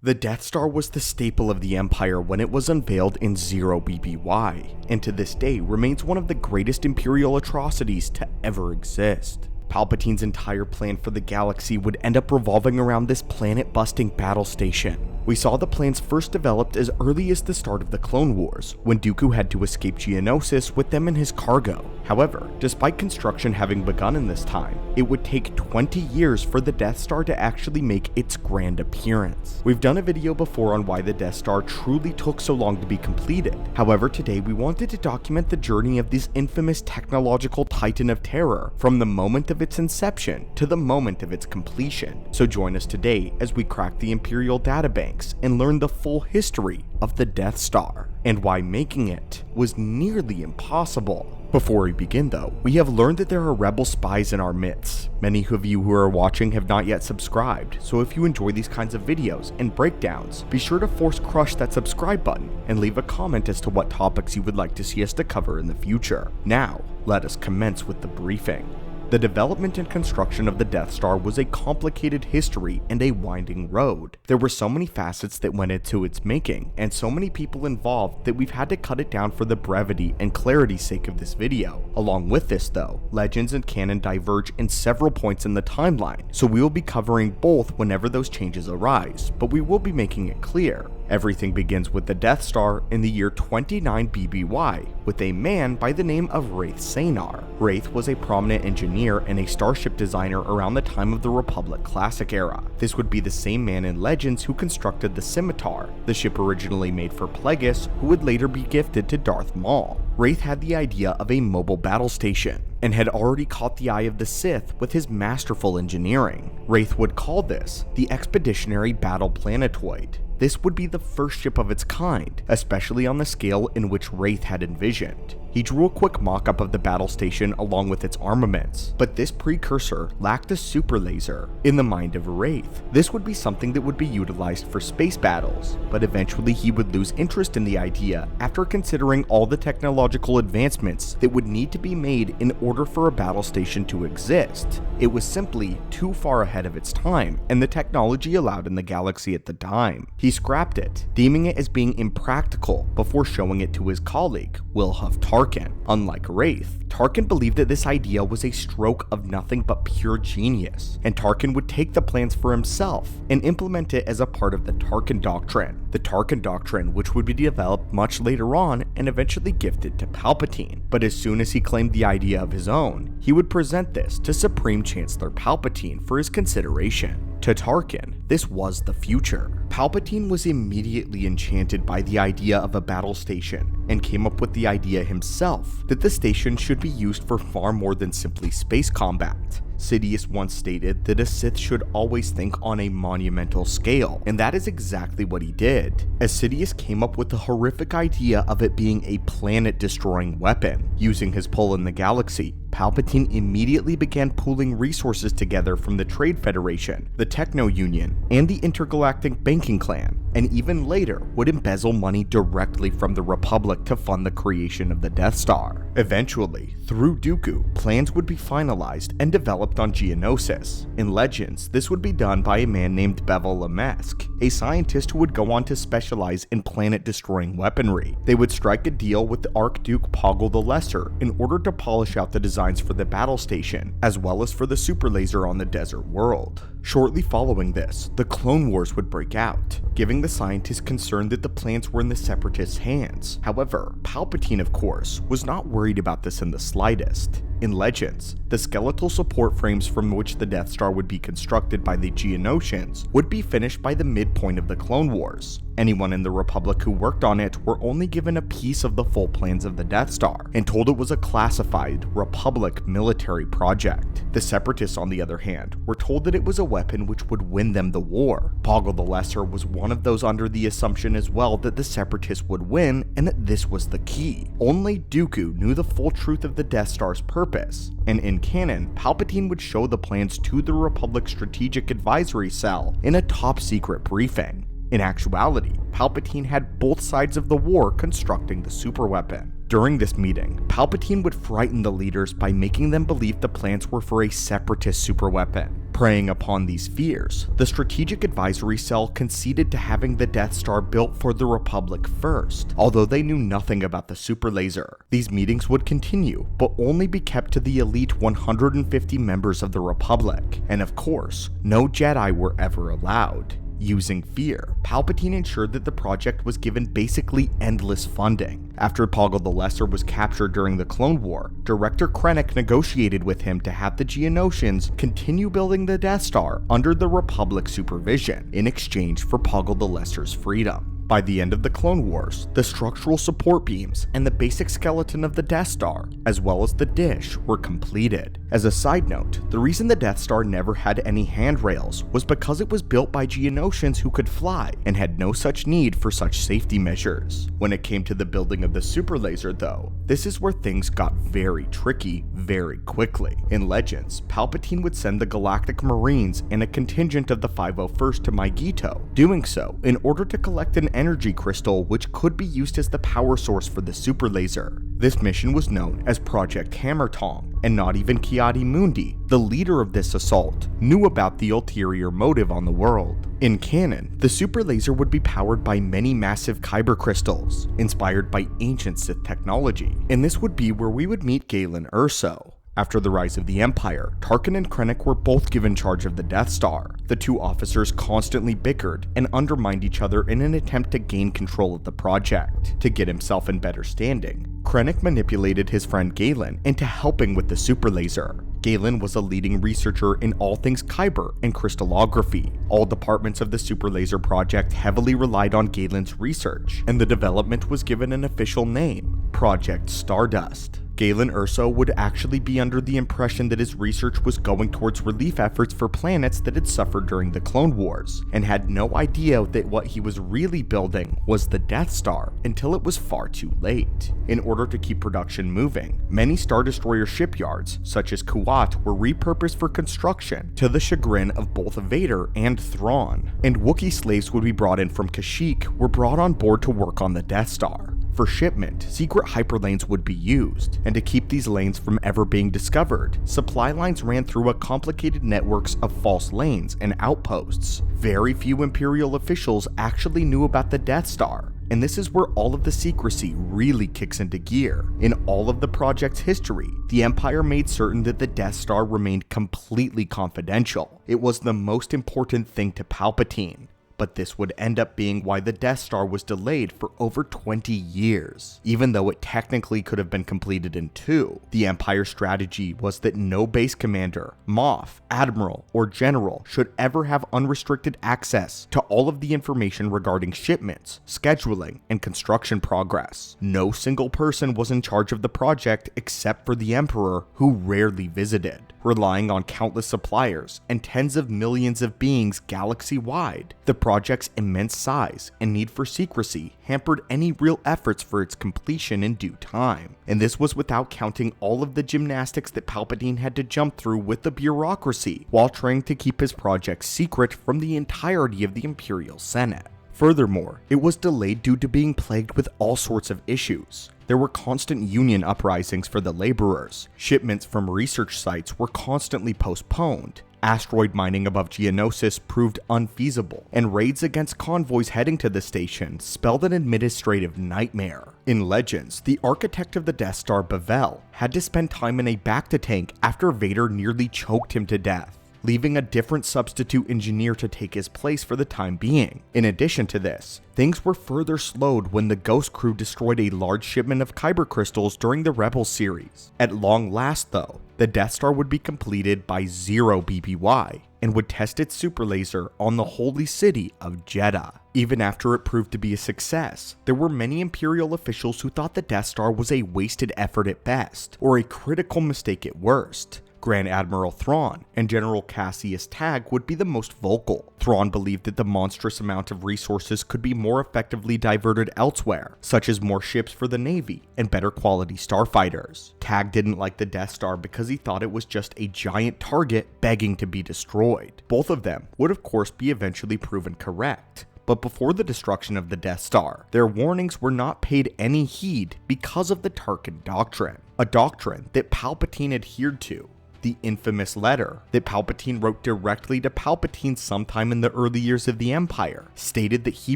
The Death Star was the staple of the Empire when it was unveiled in 0 BBY, and to this day remains one of the greatest Imperial atrocities to ever exist. Palpatine's entire plan for the galaxy would end up revolving around this planet-busting battle station. We saw the plans first developed as early as the start of the Clone Wars, when Dooku had to escape Geonosis with them and his cargo. However, despite construction having begun in this time, it would take 20 years for the Death Star to actually make its grand appearance. We've done a video before on why the Death Star truly took so long to be completed. However, today we wanted to document the journey of this infamous technological titan of terror from the moment of its inception to the moment of its completion. So join us today as we crack the Imperial databanks and learn the full history of the Death Star and why making it was nearly impossible. Before we begin though, we have learned that there are rebel spies in our midst. Many of you who are watching have not yet subscribed, so if you enjoy these kinds of videos and breakdowns, be sure to force crush that subscribe button and leave a comment as to what topics you would like to see us to cover in the future. Now, let us commence with the briefing. The development and construction of the Death Star was a complicated history and a winding road. There were so many facets that went into its making, and so many people involved that we've had to cut it down for the brevity and clarity's sake of this video. Along with this though, legends and canon diverge in several points in the timeline, so we will be covering both whenever those changes arise, but we will be making it clear. Everything begins with the Death Star in the year 29 BBY, with a man by the name of Raith Sanar. Raith was a prominent engineer and a starship designer around the time of the Republic Classic era. This would be the same man in Legends who constructed the Scimitar, the ship originally made for Plagueis, who would later be gifted to Darth Maul. Raith had the idea of a mobile battle station, and had already caught the eye of the Sith with his masterful engineering. Raith would call this the Expeditionary Battle Planetoid. This would be the first ship of its kind, especially on the scale in which Raith had envisioned. He drew a quick mock-up of the battle station along with its armaments, but this precursor lacked a superlaser. In the mind of Raith, this would be something that would be utilized for space battles, but eventually he would lose interest in the idea after considering all the technological advancements that would need to be made in order for a battle station to exist. It was simply too far ahead of its time and the technology allowed in the galaxy at the time. He scrapped it, deeming it as being impractical before showing it to his colleague, Wilhuff Tarkin. Unlike Raith, Tarkin believed that this idea was a stroke of nothing but pure genius, and Tarkin would take the plans for himself and implement it as a part of the Tarkin Doctrine. The Tarkin Doctrine, which would be developed much later on and eventually gifted to Palpatine. But as soon as he claimed the idea of his own, he would present this to Supreme Chancellor Palpatine for his consideration. To Tarkin, this was the future. Palpatine was immediately enchanted by the idea of a battle station and came up with the idea himself that the station should be used for far more than simply space combat. Sidious once stated that a Sith should always think on a monumental scale, and that is exactly what he did, as Sidious came up with the horrific idea of it being a planet-destroying weapon. Using his pull in the galaxy, Palpatine immediately began pooling resources together from the Trade Federation, the Techno Union, and the Intergalactic Banking Clan, and even later would embezzle money directly from the Republic to fund the creation of the Death Star. Eventually, through Dooku, plans would be finalized and developed on Geonosis. In Legends, this would be done by a man named Bevel Lamesk, a scientist who would go on to specialize in planet-destroying weaponry. They would strike a deal with the Archduke Poggle the Lesser in order to polish out the designs for the battle station, as well as for the superlaser on the desert world. Shortly following this, the Clone Wars would break out, giving the scientists concern that the plans were in the Separatists' hands. However, Palpatine, of course, was not worried about this in the slightest. In Legends, the skeletal support frames from which the Death Star would be constructed by the Geonosians would be finished by the midpoint of the Clone Wars. Anyone in the Republic who worked on it were only given a piece of the full plans of the Death Star and told it was a classified Republic military project. The Separatists, on the other hand, were told that it was a weapon which would win them the war. Poggle the Lesser was one of those under the assumption as well that the Separatists would win and that this was the key. Only Dooku knew the full truth of the Death Star's purpose, and in canon, Palpatine would show the plans to the Republic Strategic Advisory Cell in a top-secret briefing. In actuality, Palpatine had both sides of the war constructing the superweapon. During this meeting, Palpatine would frighten the leaders by making them believe the plans were for a separatist superweapon, Preying upon these fears, the Strategic Advisory Cell conceded to having the Death Star built for the Republic first, although they knew nothing about the superlaser. These meetings would continue, but only be kept to the elite 150 members of the Republic, and of course, no Jedi were ever allowed. Using fear, Palpatine ensured that the project was given basically endless funding. After Poggle the Lesser was captured during the Clone War, Director Krennic negotiated with him to have the Geonosians continue building the Death Star under the Republic's supervision in exchange for Poggle the Lesser's freedom. By the end of the Clone Wars, the structural support beams and the basic skeleton of the Death Star, as well as the dish, were completed. As a side note, the reason the Death Star never had any handrails was because it was built by Geonosians who could fly and had no such need for such safety measures. When it came to the building of the superlaser though, this is where things got very tricky very quickly. In Legends, Palpatine would send the Galactic Marines and a contingent of the 501st to Mygeeto, doing so in order to collect an energy crystal which could be used as the power source for the superlaser. This mission was known as Project Hammer Tong, and not even Ki-Adi-Mundi, the leader of this assault, knew about the ulterior motive on the world. In canon, the superlaser would be powered by many massive kyber crystals, inspired by ancient Sith technology, and this would be where we would meet Galen Erso. After the rise of the Empire, Tarkin and Krennic were both given charge of the Death Star. The two officers constantly bickered and undermined each other in an attempt to gain control of the project. To get himself in better standing, Krennic manipulated his friend Galen into helping with the superlaser. Galen was a leading researcher in all things kyber and crystallography. All departments of the superlaser project heavily relied on Galen's research, and the development was given an official name, Project Stardust. Galen Erso would actually be under the impression that his research was going towards relief efforts for planets that had suffered during the Clone Wars, and had no idea that what he was really building was the Death Star until it was far too late. In order to keep production moving, many Star Destroyer shipyards, such as Kuat, were repurposed for construction, to the chagrin of both Vader and Thrawn, and Wookiee slaves would be brought in from Kashyyyk were brought on board to work on the Death Star. For shipment, secret hyperlanes would be used, and to keep these lanes from ever being discovered, supply lines ran through a complicated networks of false lanes and outposts. Very few Imperial officials actually knew about the Death Star, and this is where all of the secrecy really kicks into gear. In all of the project's history, the Empire made certain that the Death Star remained completely confidential. It was the most important thing to Palpatine. But this would end up being why the Death Star was delayed for over 20 years. Even though it technically could have been completed in 2, the Empire's strategy was that no base commander, Moff, Admiral, or General should ever have unrestricted access to all of the information regarding shipments, scheduling, and construction progress. No single person was in charge of the project except for the Emperor, who rarely visited. Relying on countless suppliers and tens of millions of beings galaxy-wide, the project's immense size and need for secrecy hampered any real efforts for its completion in due time. And this was without counting all of the gymnastics that Palpatine had to jump through with the bureaucracy while trying to keep his project secret from the entirety of the Imperial Senate. Furthermore, it was delayed due to being plagued with all sorts of issues. There were constant union uprisings for the laborers, shipments from research sites were constantly postponed, asteroid mining above Geonosis proved unfeasible, and raids against convoys heading to the station spelled an administrative nightmare. In Legends, the architect of the Death Star, Bavel, had to spend time in a bacta tank after Vader nearly choked him to death, leaving a different substitute engineer to take his place for the time being. In addition to this, things were further slowed when the Ghost Crew destroyed a large shipment of kyber crystals during the Rebels series. At long last though, the Death Star would be completed by 0 BBY, and would test its superlaser on the holy city of Jeddah. Even after it proved to be a success, there were many Imperial officials who thought the Death Star was a wasted effort at best, or a critical mistake at worst. Grand Admiral Thrawn and General Cassius Tagg would be the most vocal. Thrawn believed that the monstrous amount of resources could be more effectively diverted elsewhere, such as more ships for the Navy and better quality starfighters. Tagg didn't like the Death Star because he thought it was just a giant target begging to be destroyed. Both of them would of course be eventually proven correct. But before the destruction of the Death Star, their warnings were not paid any heed because of the Tarkin Doctrine, a doctrine that Palpatine adhered to. The infamous letter that Palpatine wrote directly to Palpatine sometime in the early years of the Empire stated that he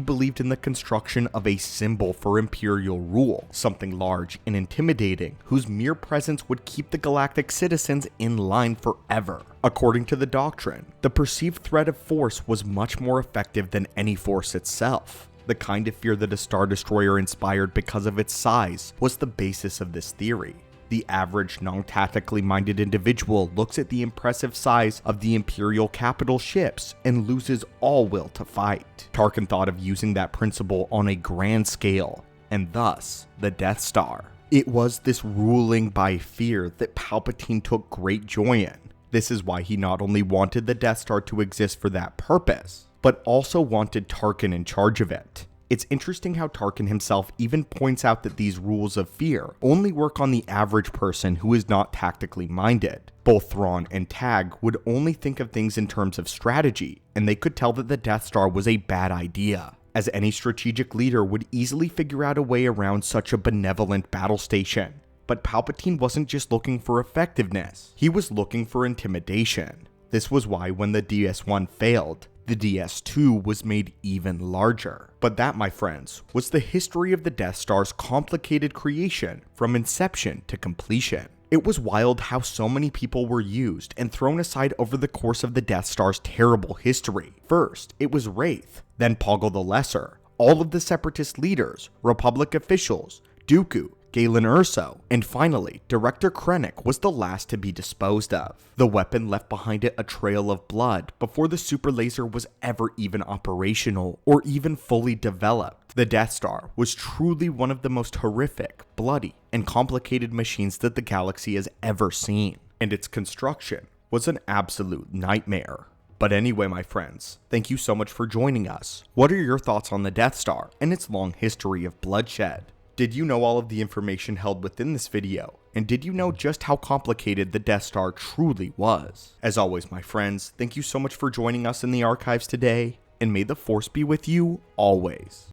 believed in the construction of a symbol for Imperial rule, something large and intimidating whose mere presence would keep the galactic citizens in line forever. According to the Doctrine, the perceived threat of Force was much more effective than any Force itself. The kind of fear that a Star Destroyer inspired because of its size was the basis of this theory. The average non-tactically minded individual looks at the impressive size of the Imperial capital ships and loses all will to fight. Tarkin thought of using that principle on a grand scale, and thus the Death Star. It was this ruling by fear that Palpatine took great joy in. This is why he not only wanted the Death Star to exist for that purpose, but also wanted Tarkin in charge of it. It's interesting how Tarkin himself even points out that these rules of fear only work on the average person who is not tactically minded. Both Thrawn and Tag would only think of things in terms of strategy, and they could tell that the Death Star was a bad idea, as any strategic leader would easily figure out a way around such a benevolent battle station. But Palpatine wasn't just looking for effectiveness, he was looking for intimidation. This was why when the DS-1 failed, the DS-2 was made even larger. But that, my friends, was the history of the Death Star's complicated creation from inception to completion. It was wild how so many people were used and thrown aside over the course of the Death Star's terrible history. First, it was Wraith, then Poggle the Lesser, all of the Separatist leaders, Republic officials, Dooku, Galen Erso, and finally, Director Krennic was the last to be disposed of. The weapon left behind it a trail of blood before the superlaser was ever even operational or even fully developed. The Death Star was truly one of the most horrific, bloody, and complicated machines that the galaxy has ever seen, and its construction was an absolute nightmare. But anyway, my friends, thank you so much for joining us. What are your thoughts on the Death Star and its long history of bloodshed? Did you know all of the information held within this video? And did you know just how complicated the Death Star truly was? As always, my friends, thank you so much for joining us in the archives today, and may the Force be with you always.